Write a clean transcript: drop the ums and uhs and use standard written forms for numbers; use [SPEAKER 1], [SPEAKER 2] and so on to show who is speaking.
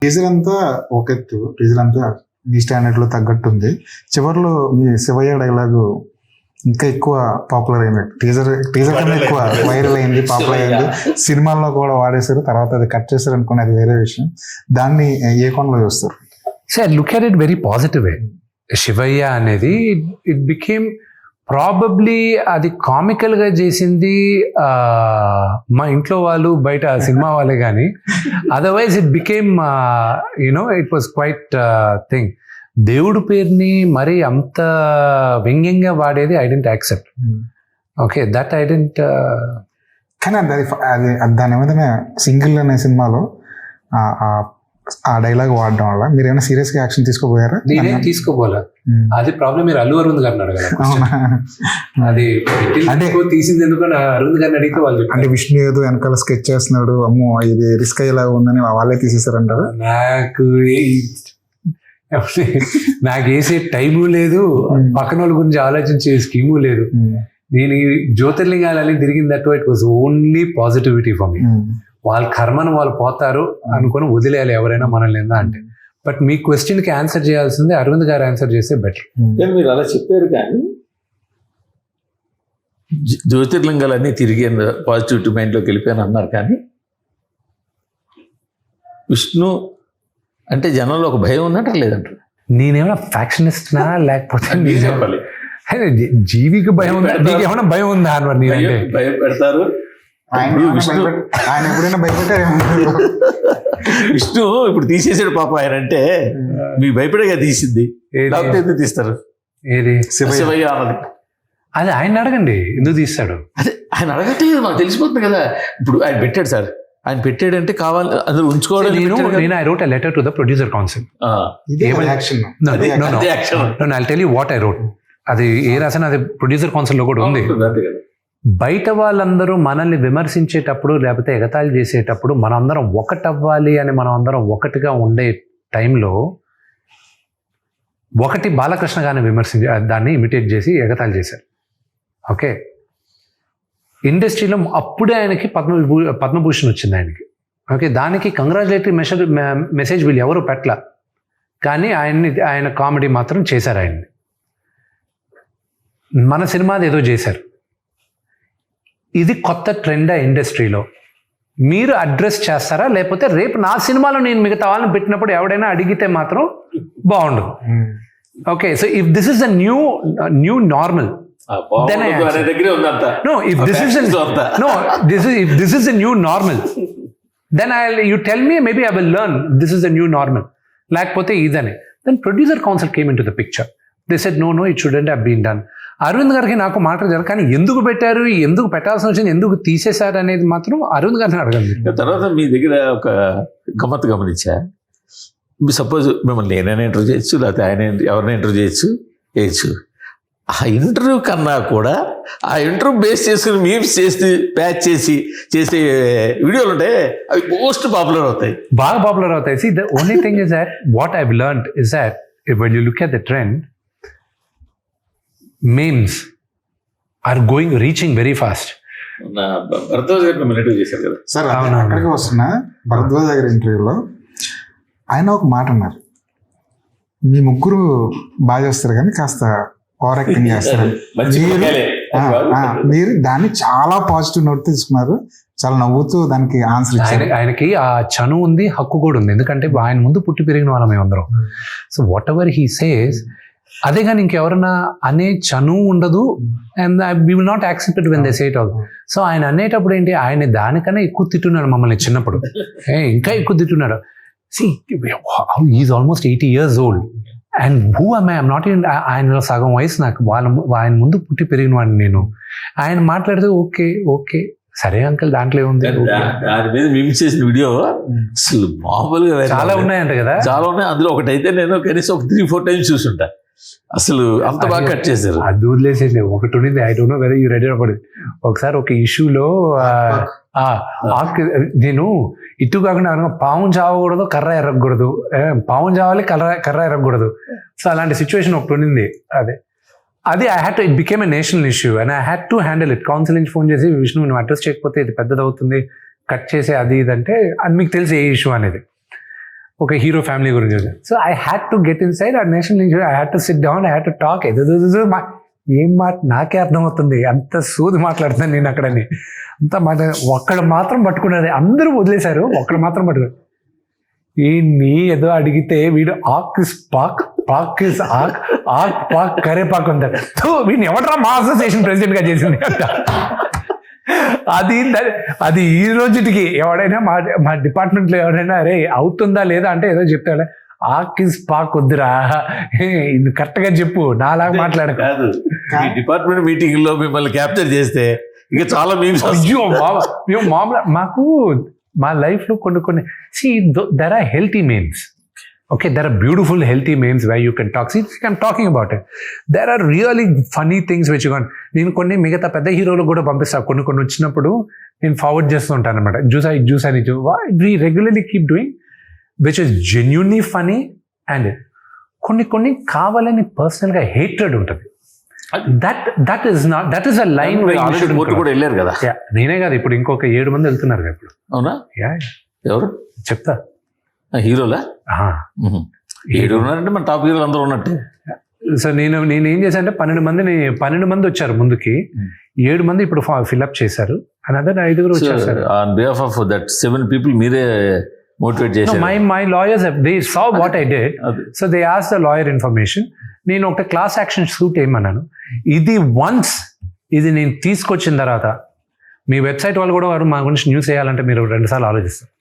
[SPEAKER 1] Teaser అంతా ఒక ఎత్తు, టీజర్ అంతా నీ స్టాండర్డ్ లో తగ్గట్టుంది. చివరిలో మీ శివయ్య డైలాగు ఇంకా ఎక్కువ పాపులర్ అయింది. టీజర్ కన్నా ఎక్కువ వైరల్ అయింది, పాపులర్ అయింది. సినిమాల్లో కూడా వాడేశారు, తర్వాత అది కట్ చేశారు అనుకునే అది వేరే విషయం. దాన్ని ఏ కోణంలో చూస్తారు?
[SPEAKER 2] So I look at it very positive way. శివయ్య అనేది ఇట్ బికేమ్ ప్రాబబ్లీ అది కామికల్ గా చేసింది మా ఇంట్లో వాళ్ళు, బయట సినిమా వాళ్ళే, కానీ otherwise it became you know it was quite thing. దేవుడు పేరుని మరి అంత వ్యంగ్యంగా వాడేది I didn't accept. Okay, that I didn't.
[SPEAKER 1] కానీ అది దాని ఏమైనా సింగిల్ అనే సినిమాలో ఆ డైలాగ్ వాడడం వల్ల మీరు ఏమైనా సీరియస్ గా యాక్షన్ తీసుకోపోయారా?
[SPEAKER 2] నేనేం తీసుకోపోలే. అది ప్రాబ్లం మీరు అల్లు అరవింద్ గారిని అడగాలి. అది అంటే తీసింది ఎందుకని అరవింద్ గారిని అడిగితే వాళ్ళు
[SPEAKER 1] అంటే విష్ణు ఏదో వెనకాల స్కెచ్ చేస్తున్నాడు, అమ్మో ఇది రిస్క్ అయ్యేలా ఉందని వాళ్ళే తీసేసారంటారు.
[SPEAKER 2] నాకు వేసే టైము లేదు, పక్కన వాళ్ళ గురించి ఆలోచించే స్కీము లేదు. నేను ఈ జ్యోతిర్లింగాలని తిరిగింది that it was only positivity for me. వాళ్ళ కర్మను వాళ్ళు పోతారు అనుకుని వదిలేయాలి ఎవరైనా మనల్ని అంటే. బట్ మీ క్వశ్చన్ కి ఆన్సర్ చేయాల్సిందే అరవింద్ గారు ఆన్సర్ చేస్తే బెటర్.
[SPEAKER 3] మీరు అలా చెప్పారు, కానీ జ్యోతిర్లింగాలన్నీ తిరిగాను, పాజిటివిటీ మైండ్లోకి వెళ్ళిపోయాను అన్నారు. కానీ విష్ణు అంటే జనంలో ఒక భయం ఉన్నట్టు లేదంటారు.
[SPEAKER 2] నేనేమైనా ఫ్యాక్షనిస్ట్నా లేకపోతే జీవికి భయం ఉందా? నీకు ఏమైనా భయం ఉందా అని నేనంటే
[SPEAKER 3] భయపెడతారు.
[SPEAKER 1] ఆయన ఎప్పుడైనా భయపెట్టారు?
[SPEAKER 3] విష్ణు ఇప్పుడు తీసేసాడు పాప. ఆయన అంటే మీకు భయపడేగా తీసింది, లేకపోతే ఎందుకు తీస్తారు?
[SPEAKER 2] ఏది
[SPEAKER 3] శివయ్య అన్నది
[SPEAKER 2] అది ఆయన అడగండి, ఎందుకు తీస్తాడు?
[SPEAKER 3] అదే ఆయన అడగట్లేదు, మాకు తెలిసిపోతుంది కదా. ఇప్పుడు ఆయన పెట్టాడు సార్, ఆయన పెట్టాడంటే కావాలి అందులో ఉంచుకోవడం.
[SPEAKER 2] నేను I wrote a letter to the producer council. I tell you what I wrote. అది ఏ రాసిన అది ప్రొడ్యూసర్ కౌన్సిల్ లో కూడా ఉంది. బయట వాళ్ళందరూ మనల్ని విమర్శించేటప్పుడు లేకపోతే ఎగతాళి చేసేటప్పుడు మనందరం ఒకటవ్వాలి అని మనం అందరం ఒకటిగా ఉండే టైంలో ఒకటి బాలకృష్ణ గారిని దాన్ని ఇమిటేట్ చేసి ఎగతాళి చేశారు. ఓకే, ఇండస్ట్రీలో అప్పుడే ఆయనకి పద్మభూషణ్ వచ్చింది ఆయనకి. ఓకే, దానికి కంగ్రాచులేటరీ మెసేజ్ వీళ్ళు ఎవరు పెట్టల, కానీ ఆయన కామెడీ మాత్రం చేశారు. ఆయన్ని మన సినిమాది ఏదో చేశారు. ఇది కొత్త ట్రెండ్ ఇండస్ట్రీలో. మీరు అడ్రస్ చేస్తారా? లేకపోతే రేపు నా సినిమాలో నేను మిగతా వాళ్ళని పెట్టినప్పుడు ఎవడైనా అడిగితే మాత్రం బాగుండదు. Okay, so if this is the new normal, then I answer. No, if this is the new normal, then you tell me, maybe I will learn this is the new normal. Lekapothe idane. Then producer council came into the picture. They said no, it shouldn't have been done. Aravind గారికి నాకు మాట్లాడారు, కానీ ఎందుకు పెట్టారు, ఎందుకు పెట్టాల్సిన వచ్చింది, ఎందుకు తీసేశారు అనేది మాత్రం అరవింద్ గారిని అడగండి.
[SPEAKER 3] తర్వాత మీ దగ్గర ఒక గమ్మత్తు గమనించా. సపోజ్ మిమ్మల్ని నేనైనా ఇంటర్వ్యూ చేయొచ్చు, లేకపోతే ఆయన ఎవరైనా ఇంటర్వ్యూ చేయొచ్చు. ఆ ఇంటర్వ్యూ కన్నా కూడా ఆ ఇంటర్వ్యూ బేస్ చేసుకుని మీమ్స్ చేసి ప్యాచ్ చేసే వీడియోలు ఉంటాయి, అవి మోస్ట్ పాపులర్ అవుతాయి,
[SPEAKER 2] బాగా పాపులర్ అవుతాయి. See, the only thing is that what I've learned is that when you look at the trend, memes are reaching very fast.
[SPEAKER 3] Bharadwaj గారు మిమ్మల్ని ఇంటర్వ్యూ చేశారు కదా
[SPEAKER 1] సార్, అక్కడికి వస్తున్నా. భరద్వాజ్ గారి ఇంటర్వ్యూలో ఆయన ఒక మాట అన్నారు, మీ ముగ్గురు బాగా చేస్తారు కానీ కాస్త ఓవర్ యాక్టింగ్ చేస్తారు. మీరు దాన్ని చాలా పాజిటివ్ నోట్ తీసుకున్నారు, చాలా నవ్వుతూ దానికి ఆన్సర్ ఇచ్చారు.
[SPEAKER 2] ఆయనకి ఆ చను ఉంది, హక్కు కూడా ఉంది, ఎందుకంటే ఆయన ముందు పుట్టి పెరిగిన వాళ్ళం మేమందరం. So whatever he says, అదే కానీ ఇంకెవరన్నా అనే చను ఉండదు. And we will not accept it when they say it all. So ఆయన అనేటప్పుడు ఏంటి, ఆయన దానికన్నా ఎక్కువ తిట్టున్నాడు మమ్మల్ని చిన్నప్పుడు, ఇంకా ఎక్కువ తిట్టున్నాడు. See, he's almost 80 years old. And who am I? I'm not even, ఆయన సగం వయసు నాకు, ఆయన ముందు పుట్టి పెరిగిన వాడిని నేను. ఆయన మాట్లాడితే ఓకే సరే అంకల్, దాంట్లో ఏముంది.
[SPEAKER 3] దాని మీద మేము చేసిన వీడియో అసలు మామూలుగా
[SPEAKER 2] చాలా ఉన్నాయంట కదా.
[SPEAKER 3] చాలా ఉన్నాయి. అందులో ఒకటైతే నేను కనీసం ఒక 3-4 times చూసుంటా. అసలు అంత బాగా కట్ చేశారు.
[SPEAKER 2] అది వదిలేసేది ఒకటి ఉండింది, I don't know whether you ready about it. ఒకసారి ఒక ఇష్యూలో నేను ఇటు కాకుండా పాము చావకూడదు, కర్ర ఎరగకూడదు, పాము చావాలి, కర్ర ఎరగకూడదు. సో అలాంటి సిచ్యువేషన్ ఒకటి ఉండింది. అది I had to, it became a national issue and I had to handle it. Council నుంచి ఫోన్ చేసి, విష్ణు నువ్వు అడ్రస్ చేయకపోతే ఇది పెద్దదవుతుంది, కట్ చేసే అది ఇదంటే, అది మీకు తెలిసి ఏ ఇష్యూ అనేది. ఒక హీరో ఫ్యామిలీ గురించి. So I had to get inside ఆ national institute, I had to sit down, I had to talk. ఏం మాట నాకే అర్థమవుతుంది, అంత సూది మాట్లాడుతున్నాను నేను అక్కడని. అంత మాట ఒక్కడ మాత్రం పట్టుకున్నది, అందరూ వదిలేశారు, ఒక్కడ మాత్రం పట్టుకున్నారు. నీ ఏదో అడిగితే వీడు ఆక్ ఇస్ పాక్, పాక్ ఇస్ ఆక్, ఆక్ పాక్ కరేపాక్ ఉంటారు. వీడిని ఎవడరా మా అసోసియేషన్ ప్రెసిడెంట్ గా చేసింది అంట. అది ఈ రోజుకి ఎవడైనా మా డిపార్ట్మెంట్లో ఎవరైనా అరే అవుతుందా లేదా అంటే ఏదో చెప్తాడు, ఆకిస్ పాక్ వద్దురా, ఇది కరెక్ట్ గా చెప్పు, నాలాగా మాట్లాడక.
[SPEAKER 3] కాదు, ఈ డిపార్ట్మెంట్ మీటింగ్ లో మిమ్మల్ని క్యాప్చర్ చేస్తే ఇక చాలా మీమ్స్.
[SPEAKER 2] అయ్యో బాబా, మేము మామూలు మాకు మా లైఫ్ లో కొన్ని there are healthy memes. Okay, there are beautiful healthy memes why you can talk. I'm talking about it. There are really funny things which gone. నేను కొన్ని మిగతా పెద్ద హీరోలు కూడా పంపిస్తాను, కొన్ని వచ్చినప్పుడు నేను ఫార్వర్డ్ చేస్తూ ఉంటాను అనమాట. జ్యూస్ అని we regularly keep doing which is genuinely funny. And కొన్ని కావాలని పర్సనల్గా హేట్రెడ్ ఉంటుంది. దట్ ఈస్ అ లైన్
[SPEAKER 3] కూడా వెళ్ళారు కదా.
[SPEAKER 2] నేనే కాదు, ఇప్పుడు ఇంకొక 7 మంది వెళ్తున్నారు కదా ఇప్పుడు.
[SPEAKER 3] అవునా? ఎవరు
[SPEAKER 2] చెప్తా.
[SPEAKER 3] హీరోలా? 7 ఉన్నారంటే మన టాప్ హీరోలు అందరూ ఉన్నట్టు.
[SPEAKER 2] సో నేను ఏం చేశాను అంటే 12 మంది వచ్చారు ముందుకి, 7 మంది ఇప్పుడు ఫిల్అప్ చేశారు, అనదర్ 5 వచ్చారు.
[SPEAKER 3] On behalf of that 7 people మీరే మోటివేట్ చేశారు.
[SPEAKER 2] My lawyers they saw what I did, so they asked the lawyer information. నేను ఒక క్లాస్ యాక్షన్ సూట్ ఏమన్నాను, ఇది నేను తీసుకొచ్చిన తర్వాత మీ వెబ్సైట్ వాళ్ళు కూడా మా గురించి న్యూస్ చేయాలంటే మీరు 2 సార్లు ఆలోచిస్తారు.